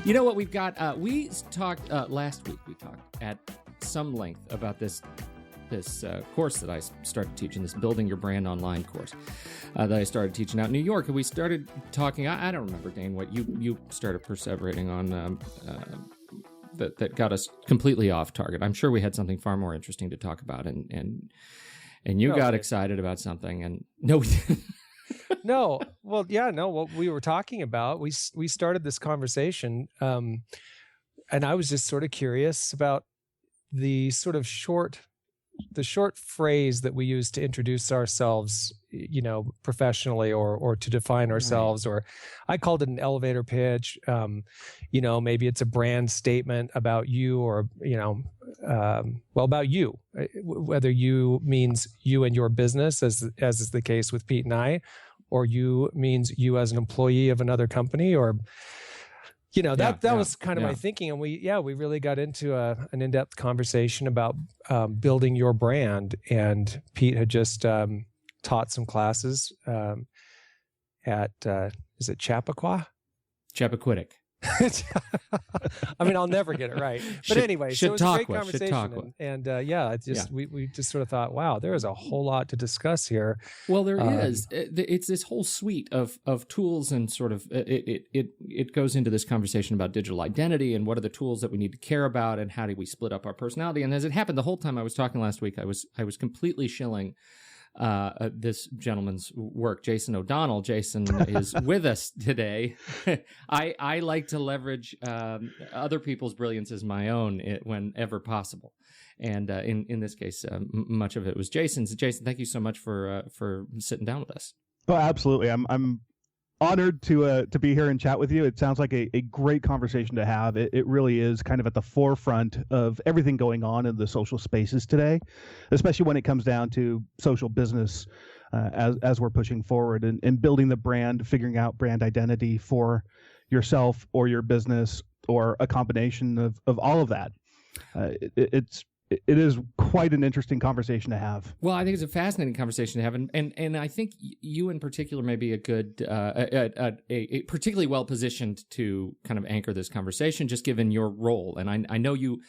You know what we've got? We talked last week. We talked at some length about this course that I started teaching, this Building Your Brand Online course that I started teaching out in New York. And we started talking, I don't remember, Dane, what you started perseverating on that got us completely off target. I'm sure we had something far more interesting to talk about, and you got excited about something, and no, we didn't. No, well, yeah, no, what we were talking about, we started this conversation, and I was just sort of curious about the sort of short phrase that we use to introduce ourselves, professionally or to define ourselves, or I called it an elevator pitch. Maybe it's a brand statement about you, or, about you, whether you means you and your business, as is the case with Pete and I, or you means you as an employee of another company, or that was kind of my thinking. And we really got into an in-depth conversation about building your brand. And Pete had just taught some classes at, is it Chappaqua? Chappaquiddick. I mean, I'll never get it right. But anyway, so it was a great conversation. And we just sort of thought, wow, there is a whole lot to discuss here. Well, there is. It's this whole suite of tools, and sort of it goes into this conversation about digital identity and what are the tools that we need to care about, and how do we split up our personality. And as it happened, the whole time I was talking last week, I was completely shilling this gentleman's work, Jason O'Donnell. Jason is with us today. I like to leverage other people's brilliance as my own whenever possible, and in this case, much of it was Jason's. Jason, thank you so much for sitting down with us. Oh, absolutely. I'm honored to be here and chat with you. It sounds like a great conversation to have. It really is kind of at the forefront of everything going on in the social spaces today, especially when it comes down to social business as we're pushing forward and building the brand, figuring out brand identity for yourself or your business, or a combination of all of that. It is quite an interesting conversation to have. Well, I think it's a fascinating conversation to have, and I think you in particular may be a good, a particularly well positioned to kind of anchor this conversation, just given your role. And I know you.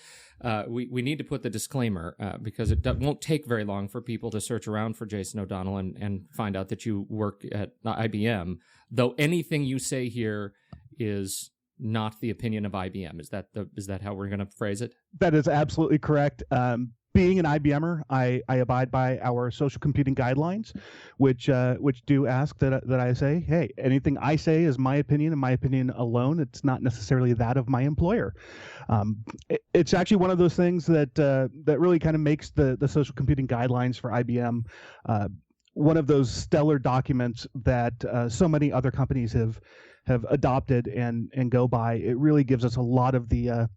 We need to put the disclaimer because it won't take very long for people to search around for Jason O'Donnell and find out that you work at IBM. Though anything you say here is not the opinion of IBM. Is that how we're going to phrase it? That is absolutely correct. Being an IBMer, I abide by our social computing guidelines, which do ask that I say, hey, anything I say is my opinion and my opinion alone. It's not necessarily that of my employer. It's actually one of those things that really kind of makes the social computing guidelines for IBM one of those stellar documents that so many other companies have adopted and go by. It really gives us a lot of the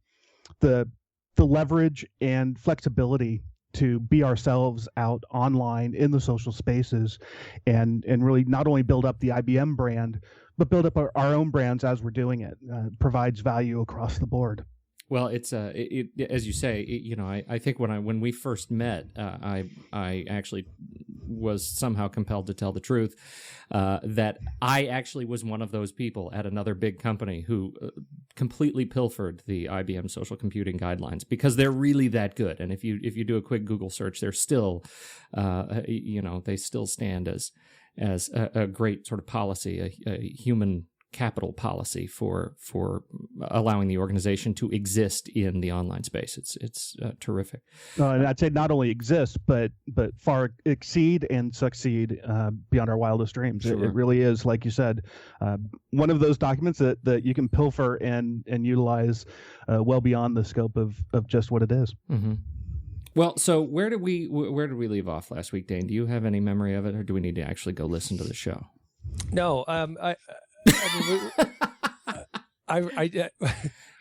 leverage and flexibility to be ourselves out online in the social spaces, and really not only build up the IBM brand, but build up our own brands as we're doing it. Provides value across the board. Well, it's as you say, I think when we first met, I actually was somehow compelled to tell the truth that I actually was one of those people at another big company who completely pilfered the IBM social computing guidelines, because they're really that good. And if you do a quick Google search, they're still, they still stand as a great sort of policy, a human capital policy for allowing the organization to exist in the online space. It's terrific. And I'd say not only exist, but far exceed and succeed beyond our wildest dreams. Sure. It really is, like you said, one of those documents that you can pilfer and utilize well beyond the scope of just what it is. Mm-hmm. Well, so where did we leave off last week, Dane? Do you have any memory of it, or do we need to actually go listen to the show? No,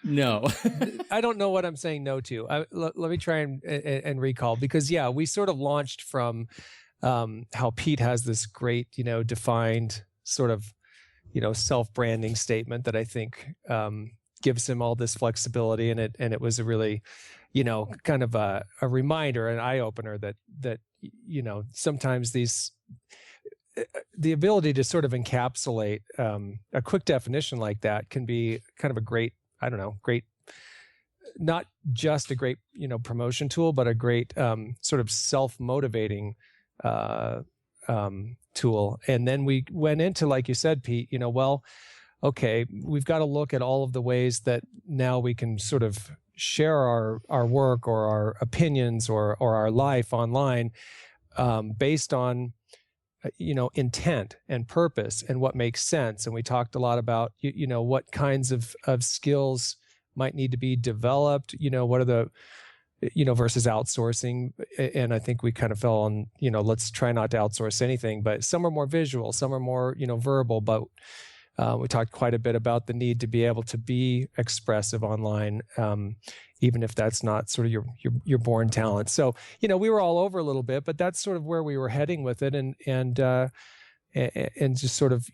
no. I don't know what I'm saying no to. Let me try and recall, because we sort of launched from how Pete has this great, defined sort of, self-branding statement that I think gives him all this flexibility, and it was a really, kind of a reminder, an eye opener that sometimes the ability to sort of encapsulate a quick definition like that can be kind of a great I don't know, great, not just a great, promotion tool, but a great sort of self-motivating tool. And then we went into, like you said, Pete, well, okay, we've got to look at all of the ways that now we can sort of share our work or our opinions or our life online based on intent and purpose and what makes sense. And we talked a lot about what kinds of skills might need to be developed, what are the versus outsourcing. And I think we kind of fell on, let's try not to outsource anything, but some are more visual, some are more, verbal, but we talked quite a bit about the need to be able to be expressive online, even if that's not sort of your born talent. So, we were all over a little bit, but that's sort of where we were heading with it. And just sort of,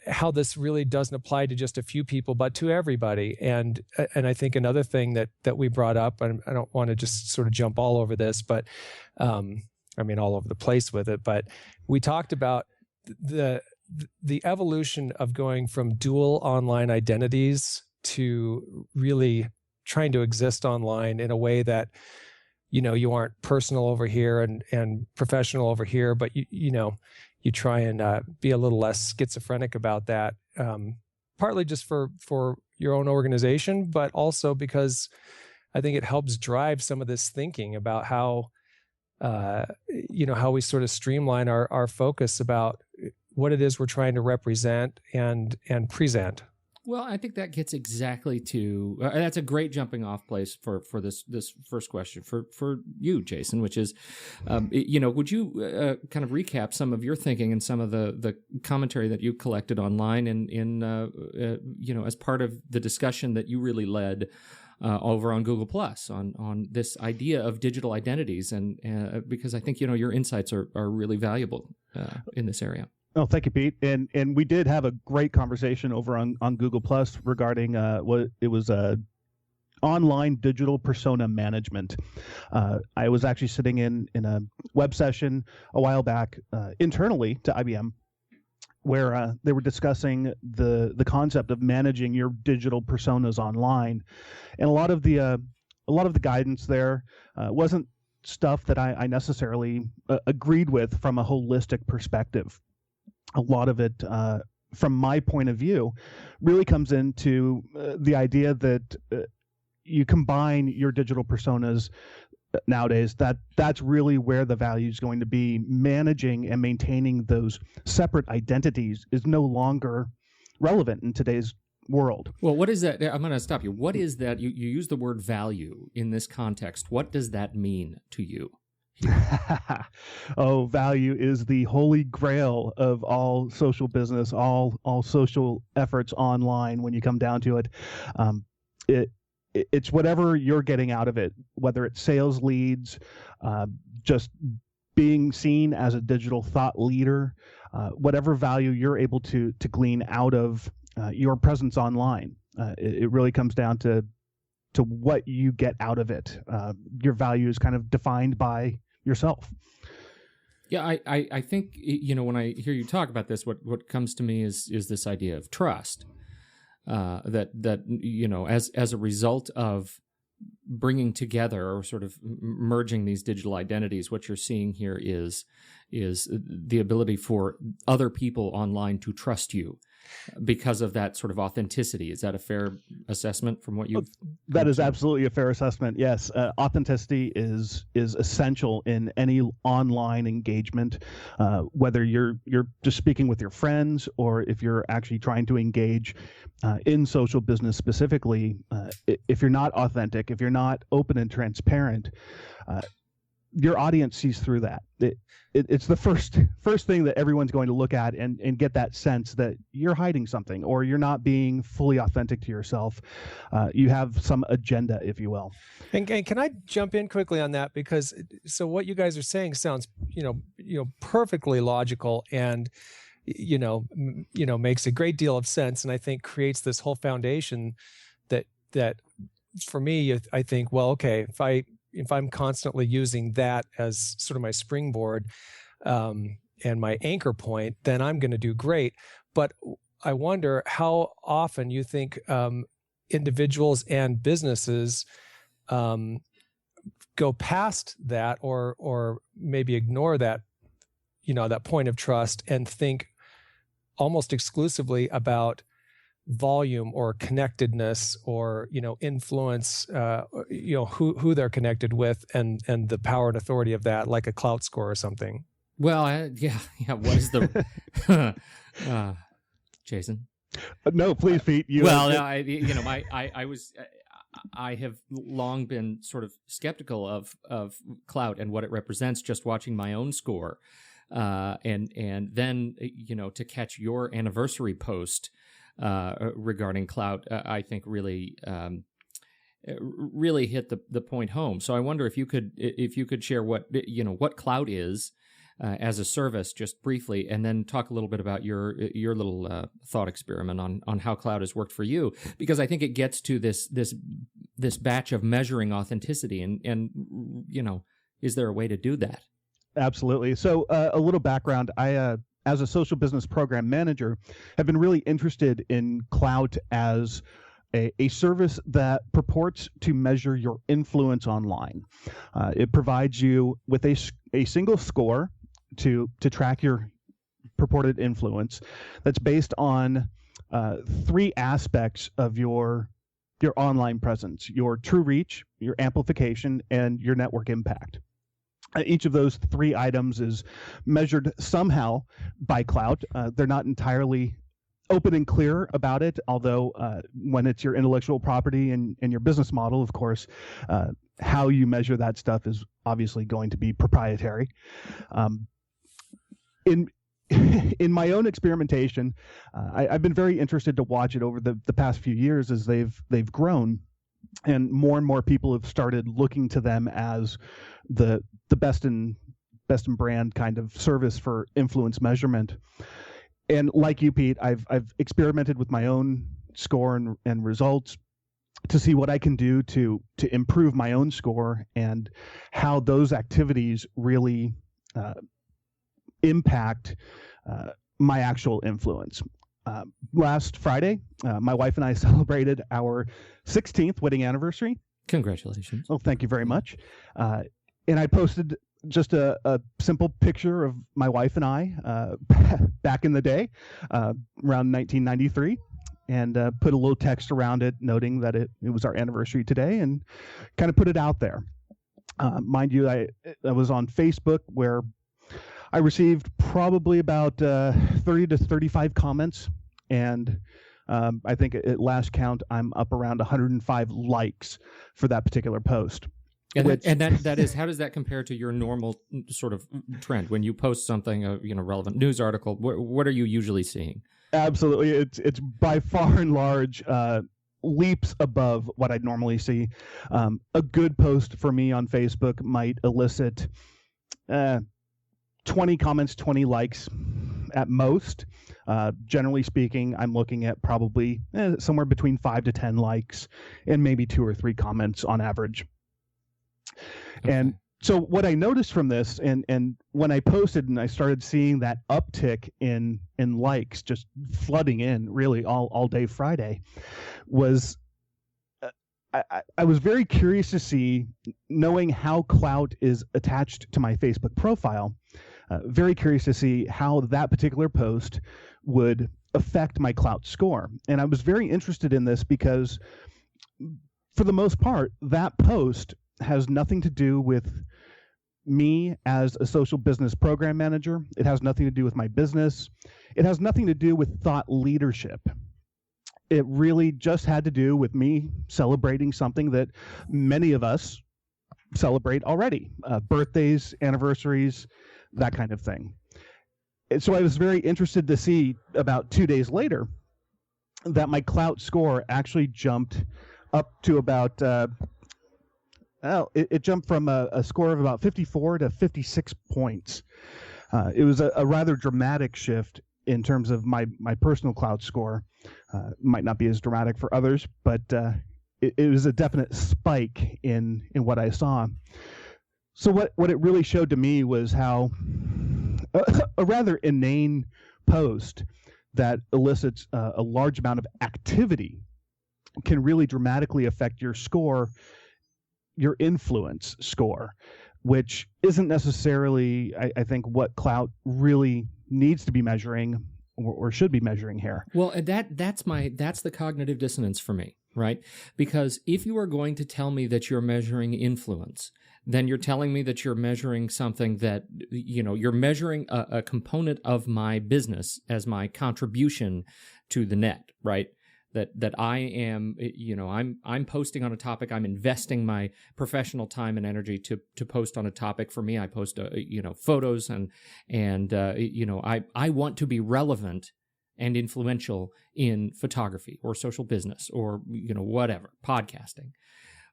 how this really doesn't apply to just a few people, but to everybody. And I think another thing that we brought up, and I don't want to just sort of jump all over this, but all over the place with it, but we talked about the evolution of going from dual online identities to really trying to exist online in a way that, you aren't personal over here and professional over here, but you try and be a little less schizophrenic about that, partly just for your own organization, but also because I think it helps drive some of this thinking about how we sort of streamline our focus about what it is we're trying to represent and present. Well, I think that gets exactly to that's a great jumping off place for this first question for you, Jason, which is, would you kind of recap some of your thinking and some of the commentary that you collected online in as part of the discussion that you really led over on Google Plus on this idea of digital identities, and because I think your insights are really valuable in this area. Oh, thank you, Pete. And we did have a great conversation over on Google Plus regarding what it was online digital persona management. I was actually sitting in a web session a while back internally to IBM, where they were discussing the concept of managing your digital personas online, and a lot of the guidance there wasn't stuff that I necessarily agreed with from a holistic perspective. A lot of it, from my point of view, really comes into the idea that you combine your digital personas nowadays. That's really where the value is going to be. Managing and maintaining those separate identities is no longer relevant in today's world. Well, what is that? I'm going to stop you. What is that? You use the word value in this context. What does that mean to you? Oh, value is the holy grail of all social business, all social efforts online. When you come down to it, it's whatever you're getting out of it, whether it's sales leads, just being seen as a digital thought leader, whatever value you're able to glean out of your presence online. It really comes down to what you get out of it. Your value is kind of defined by yourself. Yeah, I think when I hear you talk about this, what comes to me is this idea of trust. That as a result of bringing together or sort of merging these digital identities, what you're seeing here is the ability for other people online to trust you because of that sort of authenticity. Is that a fair assessment from what you've? That is absolutely a fair assessment. Yes, authenticity is essential in any online engagement, whether you're just speaking with your friends or if you're actually trying to engage in social business specifically. If you're not authentic, if you're not open and transparent, your audience sees through that. It's the first thing that everyone's going to look at and get that sense that you're hiding something or you're not being fully authentic to yourself. You have some agenda, if you will. And can I jump in quickly on that? Because so what you guys are saying sounds perfectly logical and makes a great deal of sense, and I think creates this whole foundation that for me, I think, well, okay, if I'm constantly using that as sort of my springboard and my anchor point, then I'm going to do great. But I wonder how often you think individuals and businesses go past that, or maybe ignore that, that point of trust, and think almost exclusively about volume or connectedness, or influence, who they're connected with, and the power and authority of that, like a clout score or something. Well, yeah. What is the Jason? No, please, Pete. I have long been sort of skeptical of clout and what it represents, just watching my own score, and then to catch your anniversary post regarding clout, I think really hit the point home. So I wonder if you could share what clout is as a service, just briefly, and then talk a little bit about your little thought experiment on how clout has worked for you, because I think it gets to this batch of measuring authenticity, and is there a way to do that? Absolutely. So a little background. I, as a social business program manager, have been really interested in clout as a service that purports to measure your influence online. It provides you with a single score to track your purported influence that's based on three aspects of your online presence: your true reach, your amplification, and your network impact. Each of those three items is measured somehow by clout. They're not entirely open and clear about it, although when it's your intellectual property and your business model, of course, how you measure that stuff is obviously going to be proprietary. In my own experimentation, I've been very interested to watch it over the past few years as they've grown, and more people have started looking to them as the best in brand kind of service for influence measurement. And like you, Pete, I've experimented with my own score and results to see what I can do to improve my own score, and how those activities really impact my actual influence. Last Friday, my wife and I celebrated our 16th wedding anniversary. Congratulations. Oh, thank you very much. And I posted just a simple picture of my wife and I back in the day, around 1993, and put a little text around it noting that it was our anniversary today, and kind of put it out there. Mind you, I was on Facebook, where I received probably about 30 to 35 comments, and I think at last count, I'm up around 105 likes for that particular post. And that is, how does that compare to your normal sort of trend when you post something, relevant news article? What are you usually seeing? Absolutely, it's by far and large leaps above what I'd normally see. A good post for me on Facebook might elicit 20 comments, 20 likes at most. Generally speaking, I'm looking at probably somewhere between 5 to 10 likes and maybe 2 or 3 comments on average. Okay. And so what I noticed from this, and when I posted and I started seeing that uptick in likes just flooding in really all day Friday, was I was very curious to see, knowing how clout is attached to my Facebook profile, very curious to see how that particular post would affect my clout score. And I was very interested in this because, for the most part, that post has nothing to do with me as a social business program manager. It has nothing to do with my business. It has nothing to do with thought leadership. It really just had to do with me celebrating something that many of us celebrate already, birthdays, anniversaries, that kind of thing. And so I was very interested to see, about 2 days later, that my clout score actually jumped up to about it jumped from a score of about 54 to 56 points. It was a rather dramatic shift in terms of my personal clout score. Might not be as dramatic for others, but it was a definite spike in what I saw. So what it really showed to me was how a rather inane post that elicits a large amount of activity can really dramatically affect your score, your influence score, which isn't necessarily, I think, what Clout really needs to be measuring or should be measuring here. Well, that's the cognitive dissonance for me, right? Because if you are going to tell me that you're measuring influence, then you're telling me that you're measuring something that, you're measuring a component of my business as my contribution to the net, right? That I am, I'm posting on a topic. I'm investing my professional time and energy to post on a topic. For me, I post, photos and I want to be relevant and influential in photography or social business or, whatever, podcasting.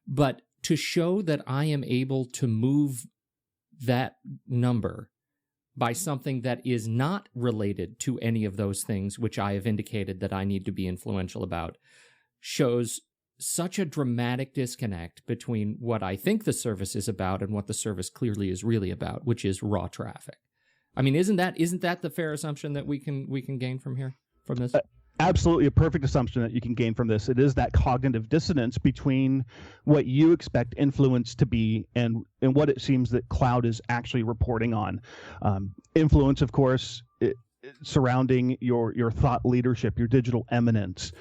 But to show that I am able to move that number by something that is not related to any of those things which I have indicated that I need to be influential about, shows such a dramatic disconnect between what I think the service is about and what the service clearly is really about, which is raw traffic. I mean, isn't that the fair assumption that we can gain from this? Absolutely, a perfect assumption that you can gain from this. It is that cognitive dissonance between what you expect influence to be and what it seems that Cloud is actually reporting on. Influence, of course, surrounding your thought leadership, your digital eminence.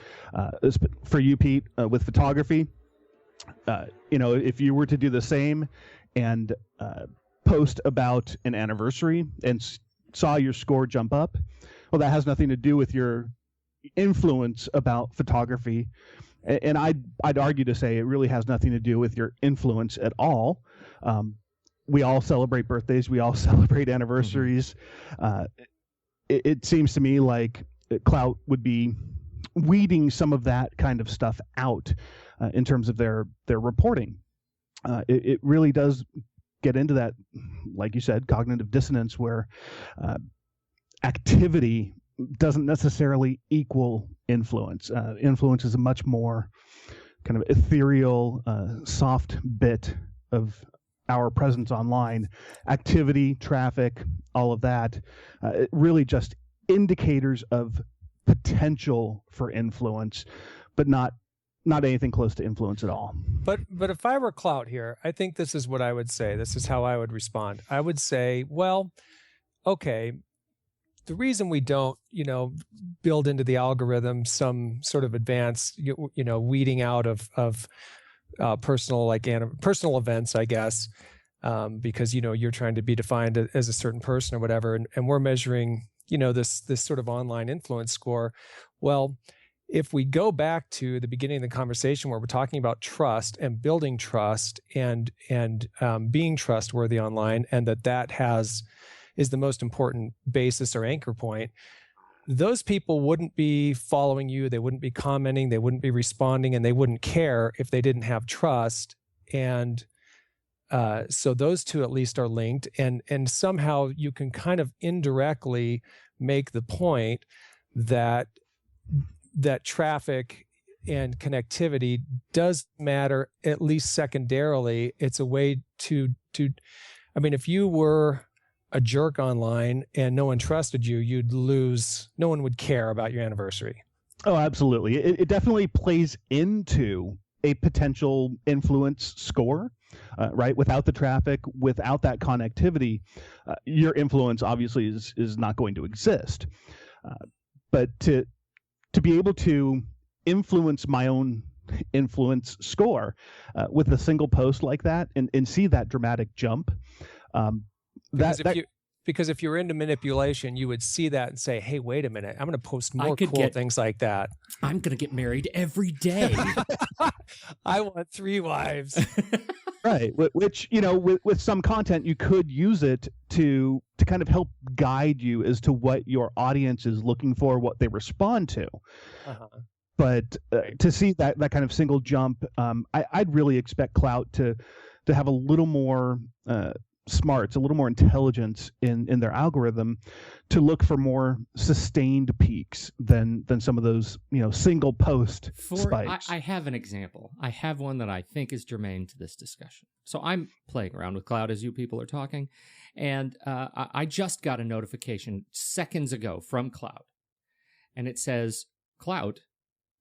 For you, Pete, with photography, if you were to do the same and post about an anniversary and saw your score jump up, well, that has nothing to do with your influence about photography, and I'd argue to say it really has nothing to do with your influence at all. We all celebrate birthdays, we all celebrate anniversaries. It seems to me like Clout would be weeding some of that kind of stuff out in terms of their reporting. It really does get into that, like you said, cognitive dissonance where activity doesn't necessarily equal influence. Influence is a much more kind of ethereal, soft bit of our presence online. Activity, traffic, all of that, really just indicators of potential for influence, but not anything close to influence at all. But if I were Clout here, I think this is what I would say. This is how I would respond. I would say, well, okay, the reason we don't, build into the algorithm some sort of advanced, weeding out of personal events, I guess, because you're trying to be defined as a certain person or whatever, and we're measuring, this sort of online influence score. Well, if we go back to the beginning of the conversation where we're talking about trust and building trust and being trustworthy online, and that is the most important basis or anchor point, those people wouldn't be following you, they wouldn't be commenting, they wouldn't be responding, and they wouldn't care if they didn't have trust. And so those two at least are linked, and somehow you can kind of indirectly make the point that traffic and connectivity does matter, at least secondarily. It's a way to I mean, if you were a jerk online and no one trusted you, you'd lose. No one would care about your anniversary. Oh, absolutely. It definitely plays into a potential influence score, right? Without the traffic, without that connectivity, your influence obviously is not going to exist. But to be able to influence my own influence score with a single post like that and see that dramatic jump, because if you're into manipulation, you would see that and say, hey, wait a minute, I'm going to post more cool things like that. I'm going to get married every day. I want 3 wives. Right. Which, with some content, you could use it to kind of help guide you as to what your audience is looking for, what they respond to. Uh-huh. But to see that kind of single jump, I'd really expect Clout to have a little more smarts, a little more intelligence in their algorithm to look for more sustained peaks than some of those single post spikes. I have an example. I have one that I think is germane to this discussion. So I'm playing around with Cloud as you people are talking, and I just got a notification seconds ago from Cloud, and it says, Clout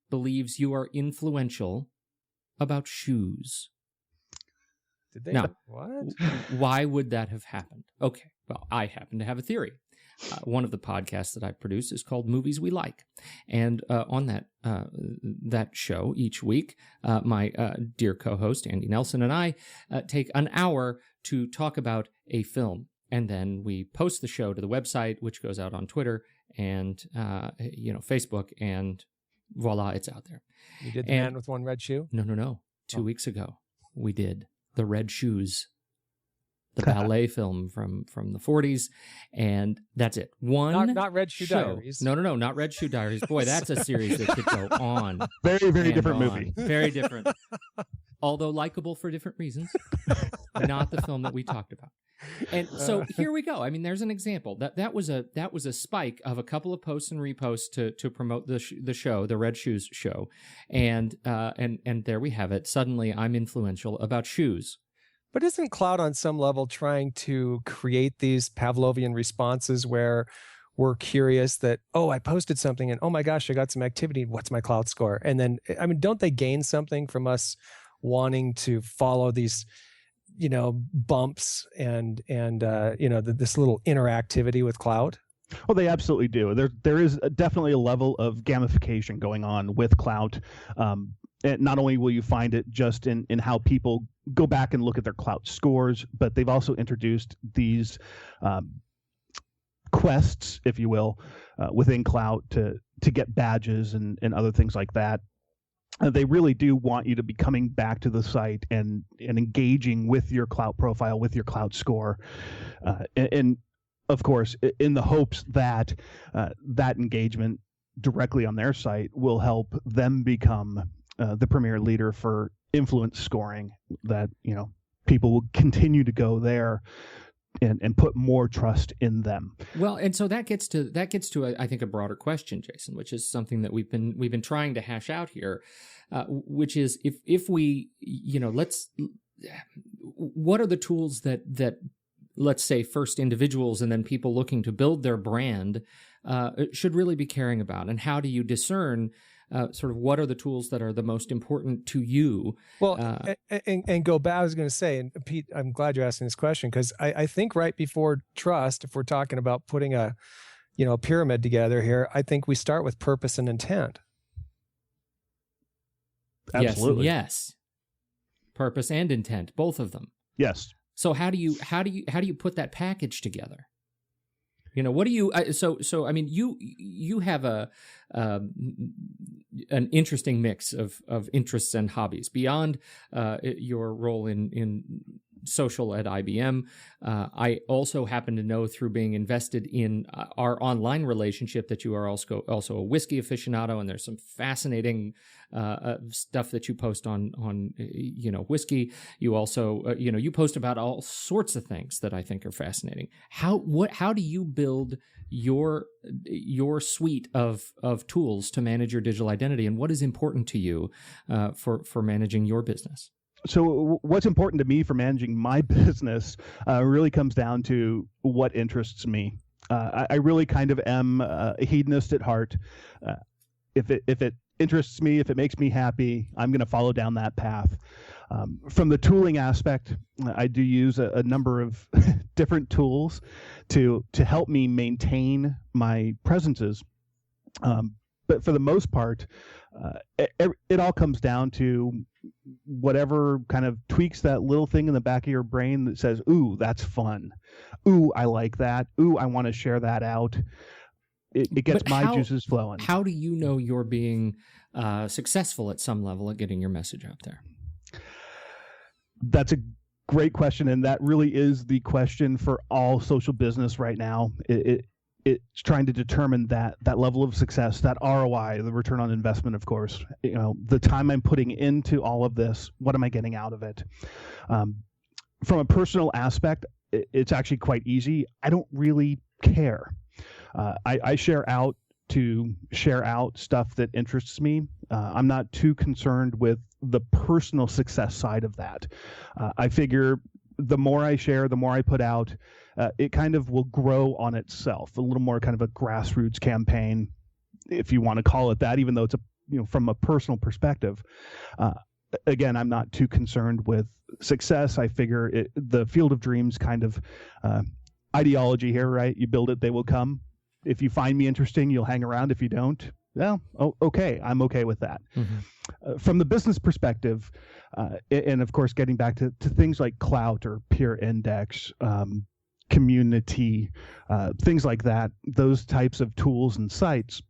believes you are influential about shoes. Did they? Now, What? why would that have happened? Okay, well, I happen to have a theory. One of the podcasts that I produce is called Movies We Like. And on that show each week, my dear co-host, Andy Nelson, and I take an hour to talk about a film. And then we post the show to the website, which goes out on Twitter and Facebook, and voila, it's out there. You did The Man with One Red Shoe? No. 2 weeks ago, we did The Red Shoes, the ballet film from the 40s, and that's it. Not Red Shoe show. Diaries. No, not Red Shoe Diaries. Boy, that's a series that could go on. Very, very different movie. Very different. Although likable for different reasons. Not the film that we talked about. And so here we go. I mean, there's an example. That was a spike of a couple of posts and reposts to promote the show, the Red Shoes show, and there we have it. Suddenly, I'm influential about shoes. But isn't Cloud on some level trying to create these Pavlovian responses where we're curious that, oh, I posted something and oh my gosh, I got some activity. What's my Cloud score? And then, I mean, don't they gain something from us wanting to follow these, bumps and this little interactivity with Cloud? Well, they absolutely do. There is definitely a level of gamification going on with Clout. And not only will you find it just in how people go back and look at their Clout scores, but they've also introduced these quests, if you will, within Clout to get badges and other things like that. They really do want you to be coming back to the site and engaging with your Clout profile, with your Clout score. And of course, in the hopes that that engagement directly on their site will help them become the premier leader for influence scoring, that people will continue to go there and put more trust in them. Well, and so that gets to I think a broader question, Jason, which is something that we've been trying to hash out here, which is if we what are the tools that let's say first individuals and then people looking to build their brand should really be caring about, and how do you discern sort of what are the tools that are the most important to you? Well, and go back, I was going to say, and Pete, I'm glad you're asking this question, because I think right before trust, if we're talking about putting a pyramid together here, I think we start with purpose and intent. Absolutely. Yes. Purpose and intent, both of them. Yes. So how do you put that package together? What do you? So I mean, you have an interesting mix of interests and hobbies beyond your role in social at IBM. I also happen to know through being invested in our online relationship that you are also a whiskey aficionado, and there's some fascinating stuff that you post on whiskey. You also you post about all sorts of things that I think are fascinating. How do you build your suite of tools to manage your digital identity, and what is important to you for managing your business? So what's important to me for managing my business really comes down to what interests me. I really kind of am a hedonist at heart. If it interests me, if it makes me happy, I'm going to follow down that path. From the tooling aspect, I do use a number of different tools to help me maintain my presences. But for the most part, it all comes down to whatever kind of tweaks that little thing in the back of your brain that says, ooh, that's fun. Ooh, I like that. Ooh, I want to share that out. It gets my juices flowing. How do you know you're being successful at some level at getting your message out there? That's a great question, and that really is the question for all social business right now. It's trying to determine that level of success, that ROI, the return on investment, of course. The time I'm putting into all of this, what am I getting out of it? From a personal aspect, it's actually quite easy. I don't really care. I share out to share out stuff that interests me. I'm not too concerned with the personal success side of that. I figure the more I share, the more I put out, it kind of will grow on itself. A little more kind of a grassroots campaign. if you want to call it that, even though it's from a personal perspective. Again, I'm not too concerned with success. I figure the field of dreams kind of ideology here, right? You build it, they will come. If you find me interesting, you'll hang around. If you don't, well, okay, I'm okay with that. Mm-hmm. From the business perspective, and of course, getting back to things like clout or peer index, community, things like that, those types of tools and sites,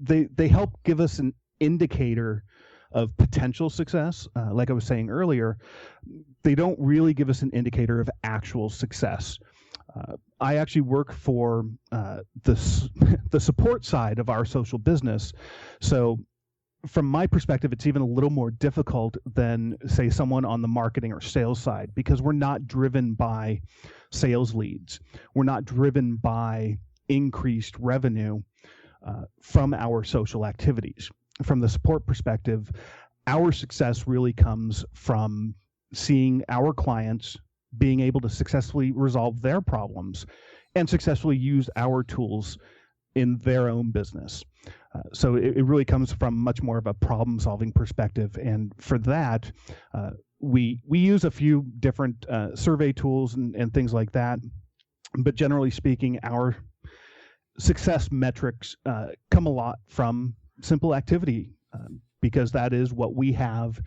they help give us an indicator of potential success. Like I was saying earlier, they don't really give us an indicator of actual success. I actually work for the support side of our social business. So from my perspective, it's even a little more difficult than, say, someone on the marketing or sales side, because we're not driven by sales leads. We're not driven by increased revenue from our social activities. From the support perspective, our success really comes from seeing our clients being able to successfully resolve their problems and successfully use our tools in their own business. So it really comes from much more of a problem-solving perspective. And for that, we use a few different survey tools and things like that. But generally speaking, our success metrics come a lot from simple activity, because that is what we have.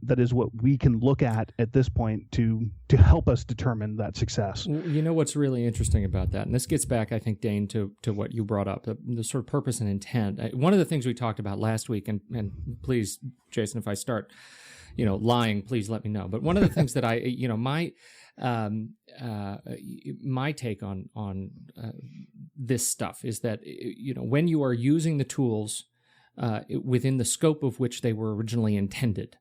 That is what we can look at this point to help us determine that success. You know what's really interesting about that, and this gets back, I think, Dane, to what you brought up, the sort of purpose and intent. One of the things we talked about last week, and please, Jason, if I start, lying, please let me know. But one of the things that my take on this stuff is that when you are using the tools within the scope of which they were originally intended,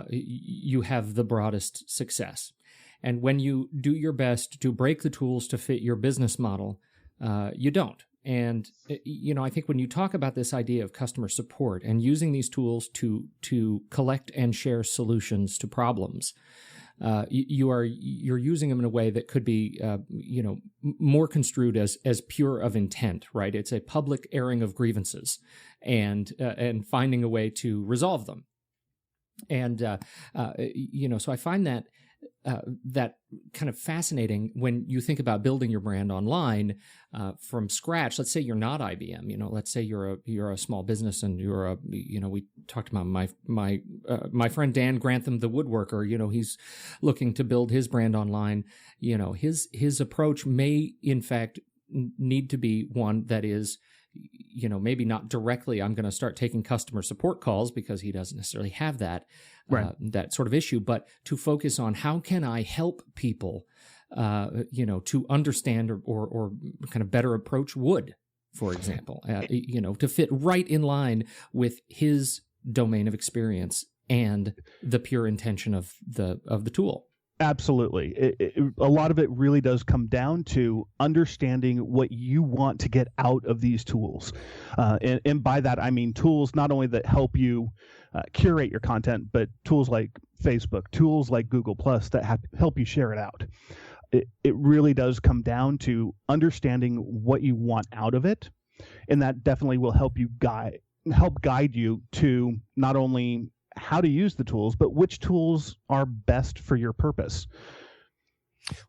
you have the broadest success. And when you do your best to break the tools to fit your business model, you don't. And, I think when you talk about this idea of customer support and using these tools to collect and share solutions to problems, you're using them in a way that could be, more construed as pure of intent, right? It's a public airing of grievances and finding a way to resolve them. And, so I find that kind of fascinating when you think about building your brand online from scratch. Let's say you're not IBM. Let's say you're a small business and we talked about my friend Dan Grantham, the woodworker. He's looking to build his brand online. His approach may in fact need to be one that is, maybe not directly, I'm going to start taking customer support calls, because he doesn't necessarily have that, right, that sort of issue, but to focus on how can I help people, to understand or kind of better approach wood, for example, to fit right in line with his domain of experience and the pure intention of the tool. Absolutely. A lot of it really does come down to understanding what you want to get out of these tools. And by that, I mean tools not only that help you curate your content, but tools like Facebook, tools like Google Plus that help you share it out. It really does come down to understanding what you want out of it. And that definitely will help guide you to not only how to use the tools, but which tools are best for your purpose.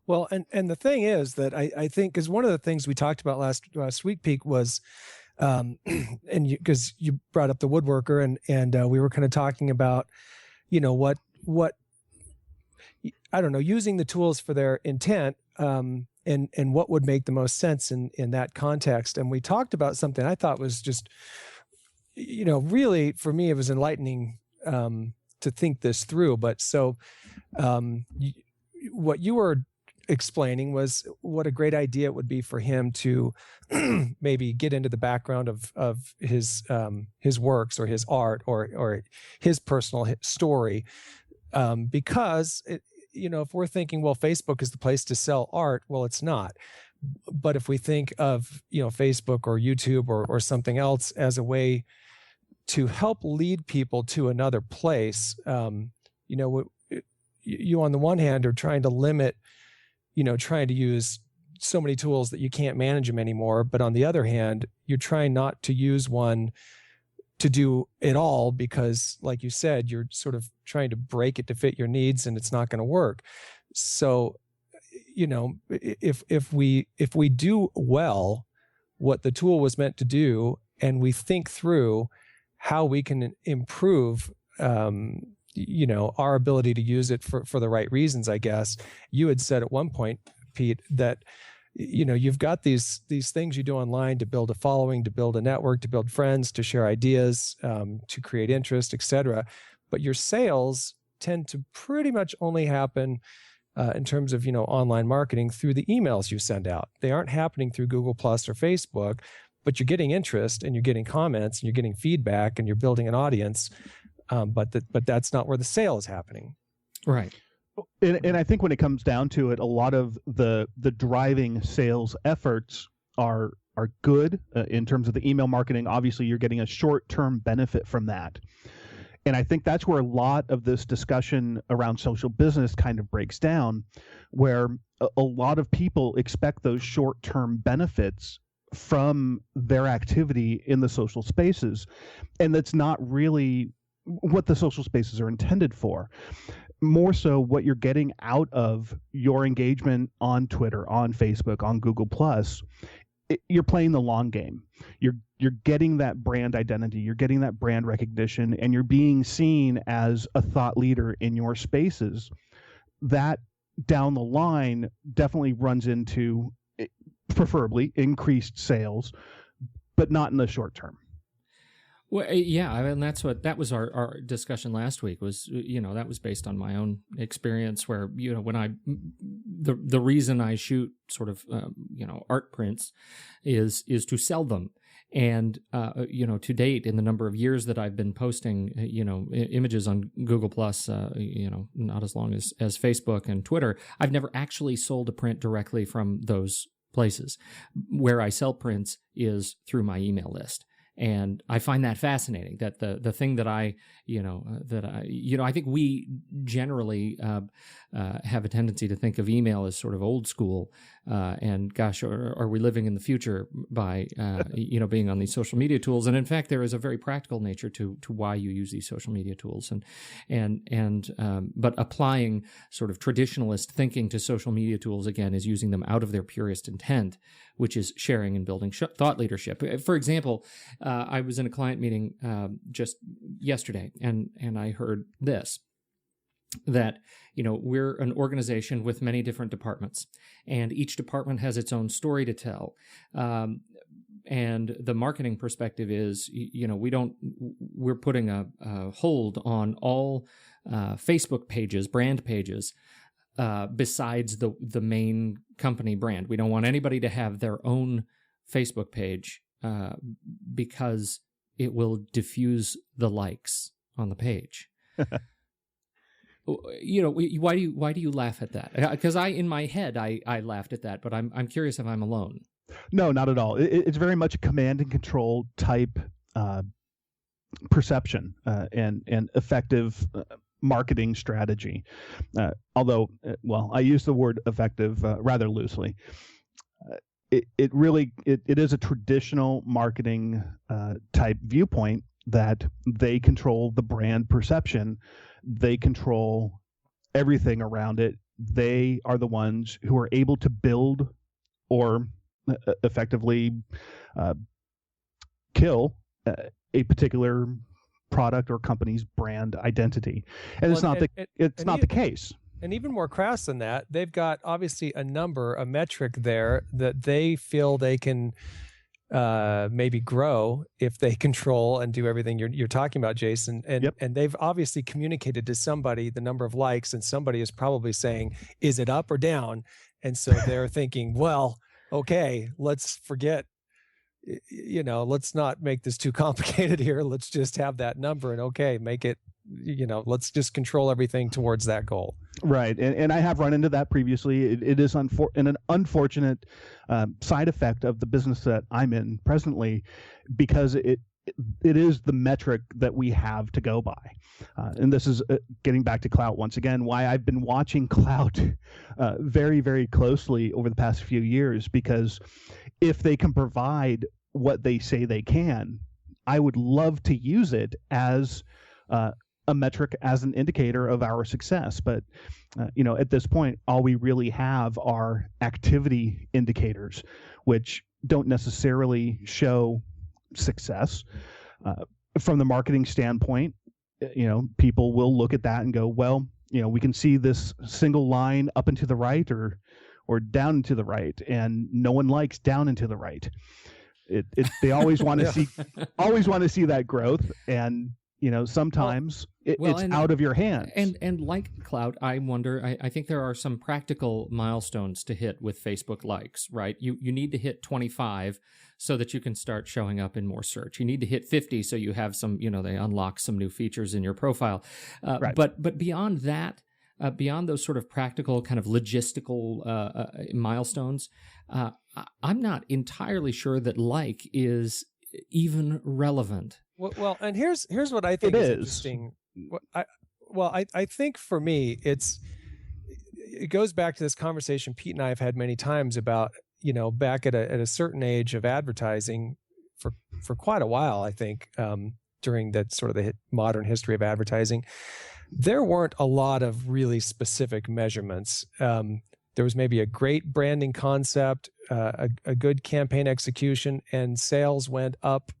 Well, and the thing is that I think, because one of the things we talked about last week, Peak, was, and because you brought up the woodworker, and we were kind of talking about, what I don't know, using the tools for their intent, and what would make the most sense in that context. And we talked about something I thought was just, really, for me, it was enlightening to think this through. But so what you were explaining was what a great idea it would be for him to maybe get into the background of his works or his art or his personal story, because if we're thinking, well, Facebook is the place to sell art, well, it's not. But if we think of Facebook or YouTube or something else as a way to help lead people to another place, you on the one hand are trying to limit, trying to use so many tools that you can't manage them anymore. But on the other hand, you're trying not to use one to do it all because, like you said, you're sort of trying to break it to fit your needs, and it's not going to work. So, if we do well what the tool was meant to do, and we think through how we can improve, our ability to use it for the right reasons, I guess. You had said at one point, Pete, that you've got these things you do online to build a following, to build a network, to build friends, to share ideas, to create interest, etc. But your sales tend to pretty much only happen in terms of online marketing through the emails you send out. They aren't happening through Google Plus or Facebook, but you're getting interest and you're getting comments and you're getting feedback and you're building an audience. But that's not where the sale is happening. Right. And I think when it comes down to it, a lot of the driving sales efforts are good in terms of the email marketing. Obviously, you're getting a short-term benefit from that. And I think that's where a lot of this discussion around social business kind of breaks down, where a lot of people expect those short-term benefits from their activity in the social spaces. And that's not really what the social spaces are intended for. More so what you're getting out of your engagement on Twitter, on Facebook, on Google Plus, you're playing the long game. You're getting that brand identity, you're getting that brand recognition, and you're being seen as a thought leader in your spaces. That down the line definitely runs into preferably increased sales, but not in the short term. Well, yeah, I mean, that was our discussion last week. Was that was based on my own experience, where when the reason I shoot sort of art prints is to sell them, and to date, in the number of years that I've been posting images on Google Plus, not as long as Facebook and Twitter, I've never actually sold a print directly from those places. Where I sell prints is through my email list. And I find that fascinating, that the thing that I think we generally have a tendency to think of email as sort of old school. And gosh, are we living in the future by, being on these social media tools? And in fact, there is a very practical nature to why you use these social media tools. But applying sort of traditionalist thinking to social media tools, again, is using them out of their purest intent, which is sharing and building thought leadership. For example, I was in a client meeting just yesterday, and I heard this, that we're an organization with many different departments, and each department has its own story to tell. And the marketing perspective is, we're putting a hold on all Facebook pages, brand pages, besides the main company brand. We don't want anybody to have their own Facebook page because it will diffuse the likes on the page. Why do you laugh at that? Because in my head I laughed at that, but I'm curious if I'm alone. No, not at all. It's very much a command and control type perception and effective marketing strategy. Although, I use the word effective rather loosely. It is a traditional marketing type viewpoint that they control the brand perception. They control everything around it. They are the ones who are able to build or effectively kill a particular product or company's brand identity. And it's not the case. And even more crass than that, they've got obviously a metric there that they feel they can maybe grow if they control and do everything you're talking about, Jason. And Yep. And they've obviously communicated to somebody the number of likes, and somebody is probably saying, is it up or down? And so they're thinking, well, okay, let's forget, let's not make this too complicated here. Let's just have that number and make it, let's just control everything towards that goal. Right. And I have run into that previously. It is an unfortunate side effect of the business that I'm in presently, because it is the metric that we have to go by. And this is getting back to Clout once again, why I've been watching Clout very, very closely over the past few years, because if they can provide what they say they can, I would love to use it as a metric, as an indicator of our success. But at this point, all we really have are activity indicators, which don't necessarily show success. From the marketing standpoint, people will look at that and go, well, we can see this single line up and to the right or down and to the right, and no one likes down and to the right. They always want to see that growth, and sometimes it's out of your hands. And like Cloud, I wonder, I think there are some practical milestones to hit with Facebook likes, right? You need to hit 25 so that you can start showing up in more search. You need to hit 50 so you have some, they unlock some new features in your profile. Right. But beyond that, beyond those sort of practical kind of logistical milestones, I'm not entirely sure that like is even relevant. Well, and here's what I think is interesting. I think for me, it goes back to this conversation Pete and I have had many times about, back at a certain age of advertising for quite a while, I think, during that sort of the modern history of advertising, there weren't a lot of really specific measurements. There was maybe a great branding concept, a good campaign execution, and sales went up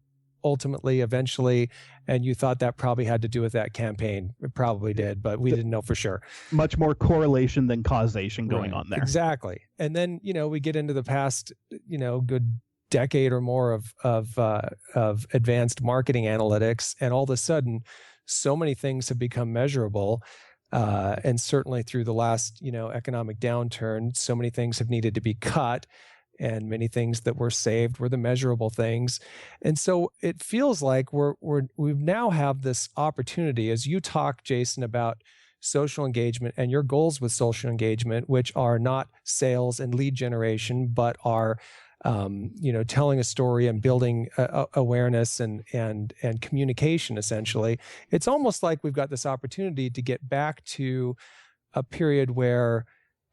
ultimately, eventually, and you thought that probably had to do with that campaign. It probably did, but we didn't know for sure. Much more correlation than causation going on there. Exactly. And then, we get into the past, good decade or more of advanced marketing analytics, and all of a sudden, so many things have become measurable. And certainly through the last, economic downturn, so many things have needed to be cut, and many things that were saved were the measurable things. And so it feels like we now have this opportunity, as you talk, Jason, about social engagement and your goals with social engagement, which are not sales and lead generation, but are telling a story and building awareness and communication, essentially. It's almost like we've got this opportunity to get back to a period where,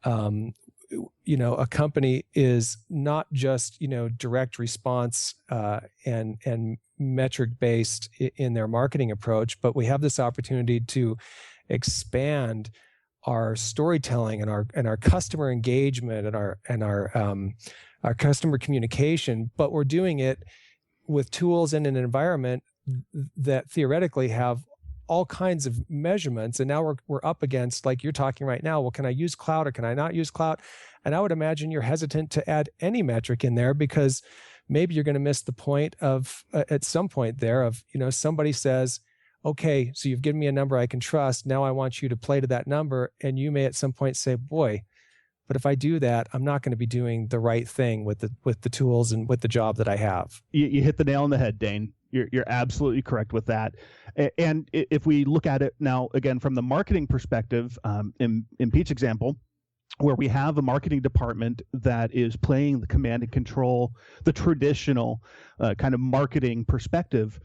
a company is not just, direct response and metric based in their marketing approach, but we have this opportunity to expand our storytelling and our customer engagement and our customer communication, but we're doing it with tools in an environment that theoretically have all kinds of measurements. And now we're up against, like you're talking right now, well, can I use Cloud or can I not use Cloud? And I would imagine you're hesitant to add any metric in there because maybe you're going to miss the point of, at some point there of, somebody says, okay, so you've given me a number I can trust. Now I want you to play to that number. And you may at some point say, boy, but if I do that, I'm not going to be doing the right thing with the tools and with the job that I have. You hit the nail on the head, Dane. You're absolutely correct with that. And if we look at it now, again, from the marketing perspective, in Pete's example, where we have a marketing department that is playing the command and control, the traditional kind of marketing perspective,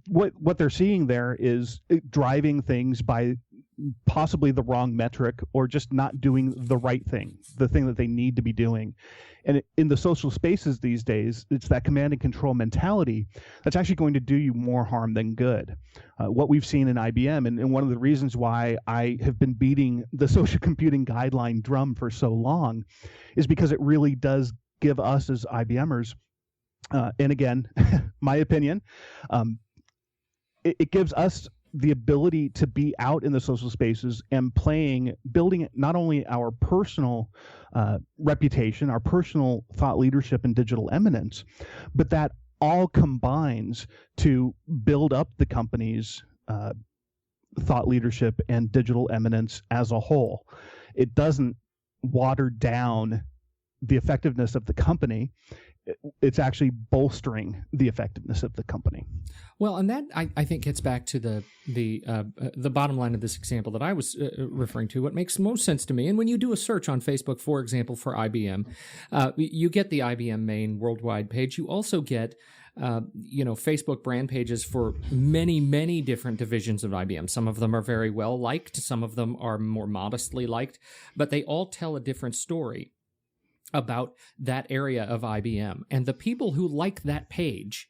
what they're seeing there is driving things by possibly the wrong metric or just not doing the right thing, the thing that they need to be doing. And in the social spaces these days, it's that command and control mentality that's actually going to do you more harm than good. What we've seen in IBM, and one of the reasons why I have been beating the social computing guideline drum for so long, is because it really does give us as IBMers, and again, my opinion, it gives us the ability to be out in the social spaces and building not only our personal reputation, our personal thought leadership and digital eminence, but that all combines to build up the company's thought leadership and digital eminence as a whole. It doesn't water down the effectiveness of the company. It's actually bolstering the effectiveness of the company. Well, and that I think gets back to the bottom line of this example that I was referring to. What makes most sense to me, and when you do a search on Facebook, for example, for IBM, you get the IBM main worldwide page. You also get Facebook brand pages for many, many different divisions of IBM. Some of them are very well liked. Some of them are more modestly liked, but they all tell a different story about that area of IBM. And the people who like that page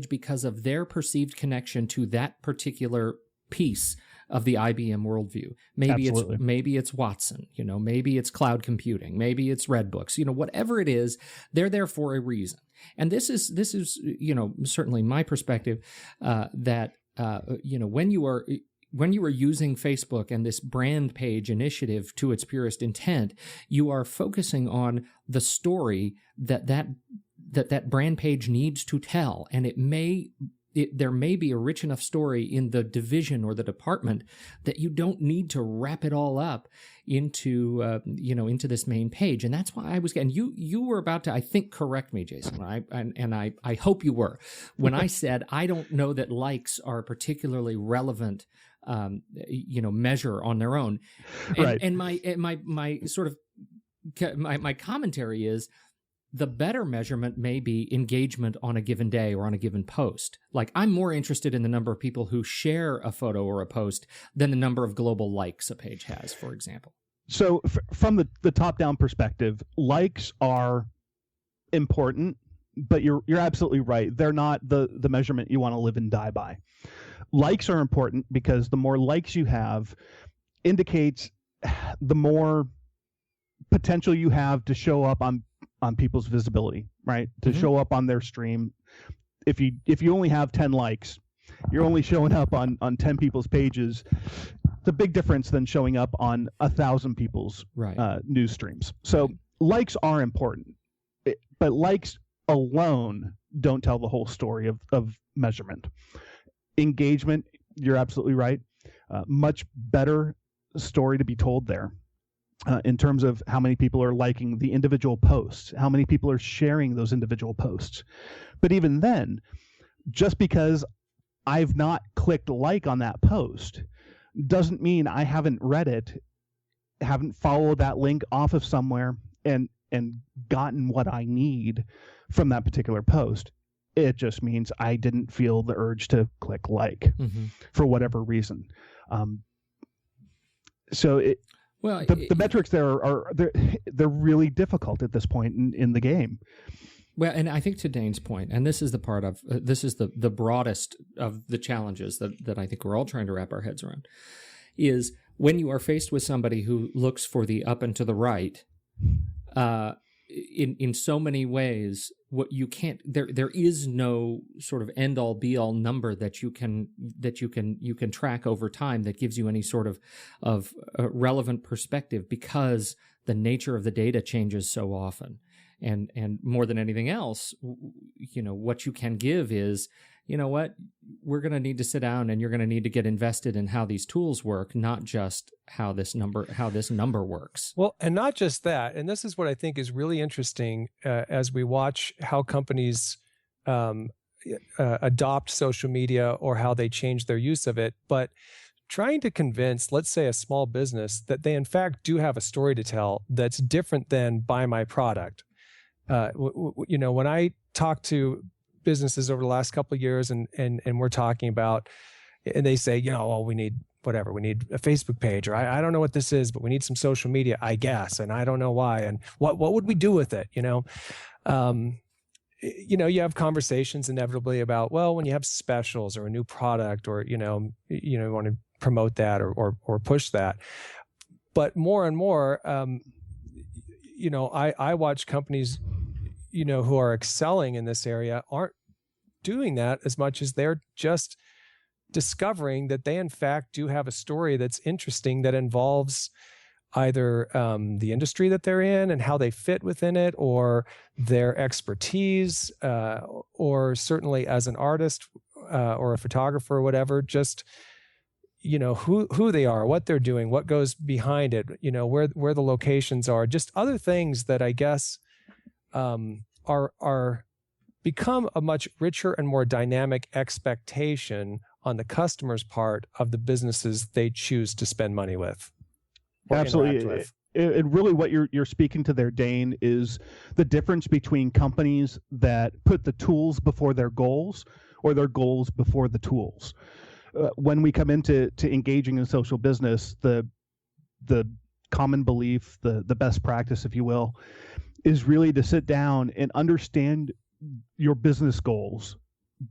because of their perceived connection to that particular piece of the IBM worldview. Maybe it's Watson, maybe it's cloud computing, maybe it's Redbooks, whatever it is, they're there for a reason. And this is certainly my perspective, that when you are using Facebook and this brand page initiative to its purest intent, you are focusing on the story that brand page needs to tell. And there may be a rich enough story in the division or the department that you don't need to wrap it all up into this main page. And that's why I was getting, you were about to, I think, correct me, Jason. I hope you were, when I said, I don't know that likes are a particularly relevant measure on their own. Right. And my sort of my commentary is, the better measurement may be engagement on a given day or on a given post. Like, I'm more interested in the number of people who share a photo or a post than the number of global likes a page has, for example. So from the top-down perspective, likes are important, but you're absolutely right. They're not the measurement you want to live and die by. Likes are important because the more likes you have indicates the more potential you have to show up on people's visibility, right? To show up on their stream. If you only have 10 likes, you're only showing up on 10 people's pages. It's a big difference than showing up on 1,000 people's news streams. So likes are important, but likes alone don't tell the whole story of measurement. Engagement, you're absolutely right. Much better story to be told there. In terms of how many people are liking the individual posts, how many people are sharing those individual posts. But even then, just because I've not clicked like on that post doesn't mean I haven't read it, haven't followed that link off of somewhere and gotten what I need from that particular post. It just means I didn't feel the urge to click like for whatever reason. Well, the metrics there are they're really difficult at this point in the game. Well, and I think to Dane's point, and this is the part of this is the broadest of the challenges that I think we're all trying to wrap our heads around, is when you are faced with somebody who looks for the up and to the right, in so many ways, what you can't there is no sort of end all be all number that you can track over time that gives you any sort of relevant perspective, because the nature of the data changes so often. And more than anything else, what you can give is, we're going to need to sit down and you're going to need to get invested in how these tools work, not just how this number works. Well, and not just that. And this is what I think is really interesting as we watch how companies adopt social media or how they change their use of it. But trying to convince, let's say, a small business that they in fact do have a story to tell that's different than buy my product. When I talk to businesses over the last couple of years and we're talking about, and they say, we need whatever, we need a Facebook page, or I don't know what this is, but we need some social media, I guess, and I don't know why, and what would we do with it? You have conversations inevitably about, well, when you have specials or a new product, or you want to promote that or push that. But more and more, I watch companies, who are excelling in this area aren't doing that as much as they're just discovering that they in fact do have a story that's interesting, that involves either the industry that they're in and how they fit within it, or their expertise, or certainly as an artist or a photographer or whatever, just who they are, what they're doing, what goes behind it, where the locations are, just other things that I guess are become a much richer and more dynamic expectation on the customer's part of the businesses they choose to spend money with. Absolutely. and really what you're speaking to there, Dane, is the difference between companies that put the tools before their goals or their goals before the tools. When we come into engaging in social business, the common belief, the best practice, if you will, is really to sit down and understand your business goals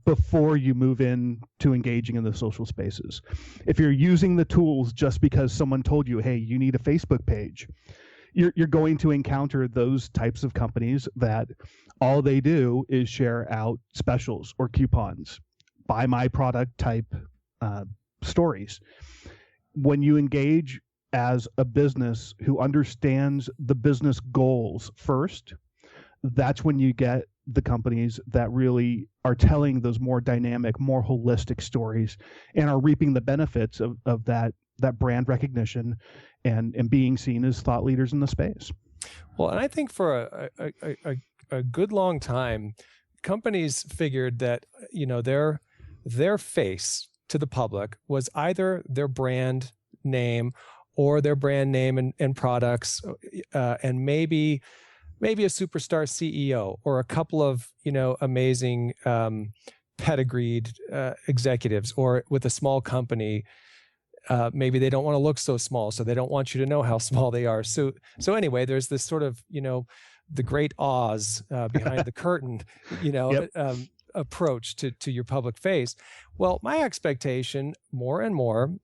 before you move in to engaging in the social spaces. If you're using the tools just because someone told you, hey, you need a Facebook page, you're going to encounter those types of companies that all they do is share out specials or coupons, buy my product type stories. When you engage as a business who understands the business goals first, that's when you get the companies that really are telling those more dynamic, more holistic stories and are reaping the benefits of that brand recognition and being seen as thought leaders in the space. Well, and I think for a good long time, companies figured that, their face to the public was either their brand name or their brand name and products, and maybe a superstar CEO or a couple of, amazing pedigreed executives, or with a small company, maybe they don't want to look so small, so they don't want you to know how small they are. So anyway, there's this sort of, the great Oz behind the curtain, Yep. approach to your public face. Well, my expectation more and more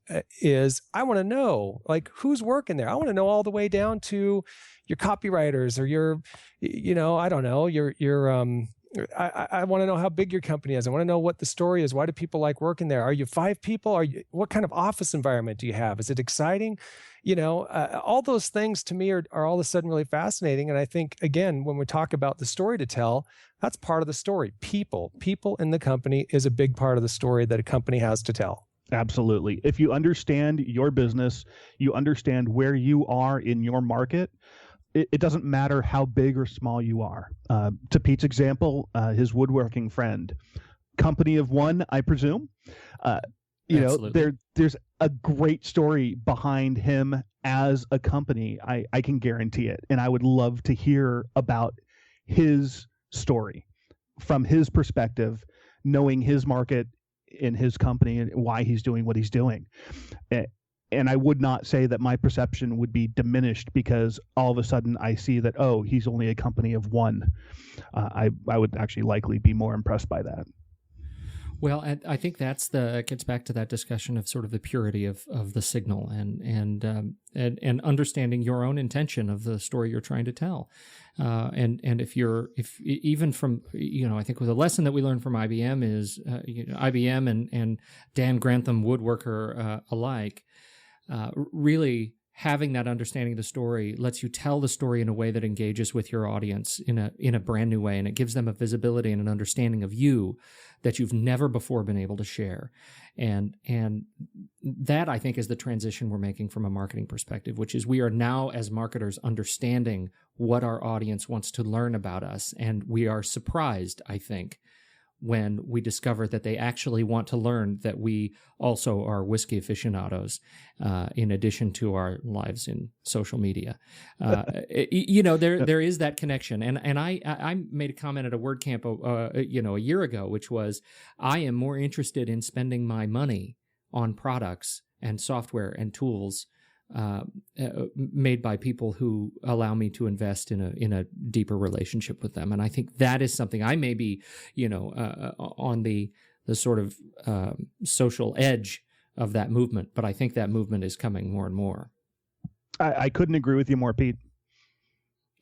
is I want to know, like, who's working there. I want to know all the way down to your copywriters or your, I don't know, I want to know how big your company is. I want to know what the story is. Why do people like working there? Are you 5 people? What kind of office environment do you have? Is it exciting? All those things to me are all of a sudden really fascinating. And I think, again, when we talk about the story to tell, that's part of the story. People in the company is a big part of the story that a company has to tell. Absolutely. If you understand your business, you understand where you are in your market, it doesn't matter how big or small you are. To Pete's example, his woodworking friend, company of one, I presume. There's a great story behind him as a company. I can guarantee it, and I would love to hear about his story from his perspective, knowing his market in his company and why he's doing what he's doing. And I would not say that my perception would be diminished because all of a sudden I see that, oh, he's only a company of one. I would actually likely be more impressed by that. Well, I think gets back to that discussion of sort of the purity of the signal and understanding your own intention of the story you're trying to tell. And if even from, I think the lesson that we learned from IBM is, IBM and Dan Grantham woodworker alike, really having that understanding of the story lets you tell the story in a way that engages with your audience in a brand new way, and it gives them a visibility and an understanding of you that you've never before been able to share. And that, I think, is the transition we're making from a marketing perspective, which is we are now, as marketers, understanding what our audience wants to learn about us, and we are surprised, I think, when we discover that they actually want to learn that we also are whiskey aficionados, in addition to our lives in social media. There is that connection. And I made a comment at a WordCamp, a year ago, which was, I am more interested in spending my money on products and software and tools made by people who allow me to invest in a deeper relationship with them. And I think that is something I may be, on the sort of social edge of that movement, but I think that movement is coming more and more. I couldn't agree with you more, Pete.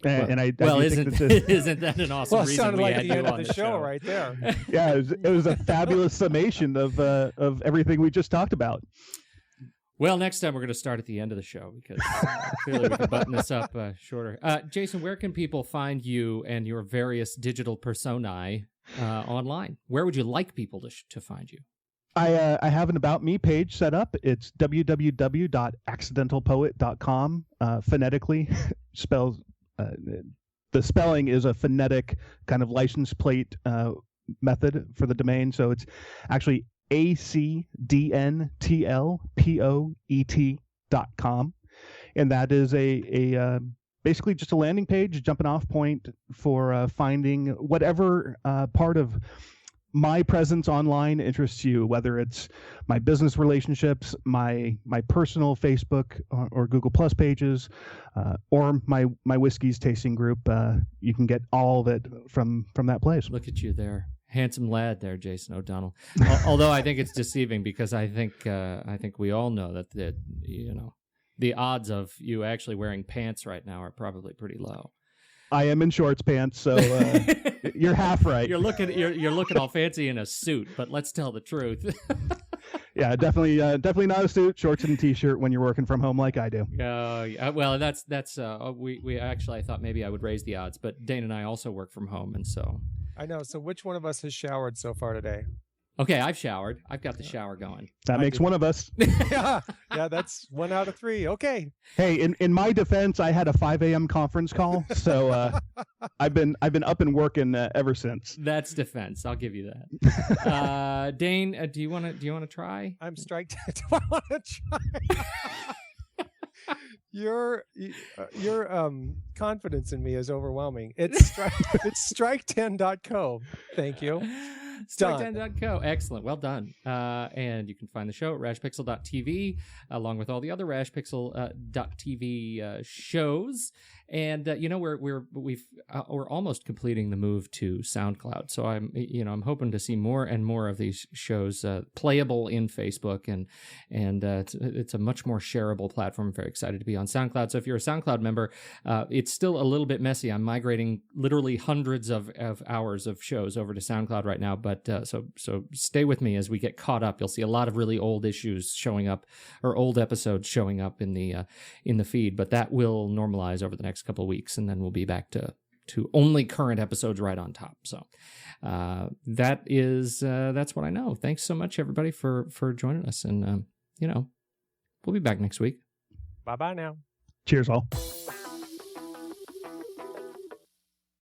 Isn't that an awesome reason? It sounded like the end of the show right there. Yeah, it was a fabulous summation of everything we just talked about. Well, next time we're going to start at the end of the show because clearly we can button this up shorter. Jason, where can people find you and your various digital personae online? Where would you like people to find you? I have an About Me page set up. It's www.accidentalpoet.com. Phonetically, spells the spelling is a phonetic kind of license plate method for the domain. So it's actually acdntlpoet.com. and that is a basically just a landing page, jumping off point for finding whatever part of my presence online interests you, whether it's my business relationships, my personal Facebook or Google Plus pages, or my whiskey's tasting group. You can get all of it from that place. Look at you there. Handsome lad there, Jason O'Donnell. Although I think it's deceiving, because I think we all know that the odds of you actually wearing pants right now are probably pretty low. I am in shorts pants, so you're half right. You're looking all fancy in a suit, but let's tell the truth. Yeah, definitely not a suit, shorts and a t-shirt when you're working from home like I do. Well, that's we actually, I thought maybe I would raise the odds, but Dane and I also work from home, and so I know. So which one of us has showered so far today? Okay, I've showered. I've got the shower going. That makes one of us. yeah, that's 1 out of 3. Okay. Hey, in my defense, I had a 5 a.m. conference call, so I've been up and working ever since. That's defense. I'll give you that. Dane, do you want to try? I'm strike. Do I want to try? Your confidence in me is overwhelming. It's strike10.co. Thank you. Strike10.co. Excellent. Well done. And you can find the show at rashpixel.tv, along with all the other rashpixel.tv shows. And we're almost completing the move to SoundCloud. So I'm hoping to see more and more of these shows playable in Facebook, and it's a much more shareable platform. I'm very excited to be on SoundCloud. So if you're a SoundCloud member, it's still a little bit messy. I'm migrating literally hundreds of hours of shows over to SoundCloud right now. But so stay with me as we get caught up. You'll see a lot of really old issues showing up, or old episodes showing up in the feed. But that will normalize over the next couple of weeks, and then we'll be back to only current episodes right on top. So that's what I know. Thanks so much, everybody, for joining us, and we'll be back next week. Bye now. Cheers, all.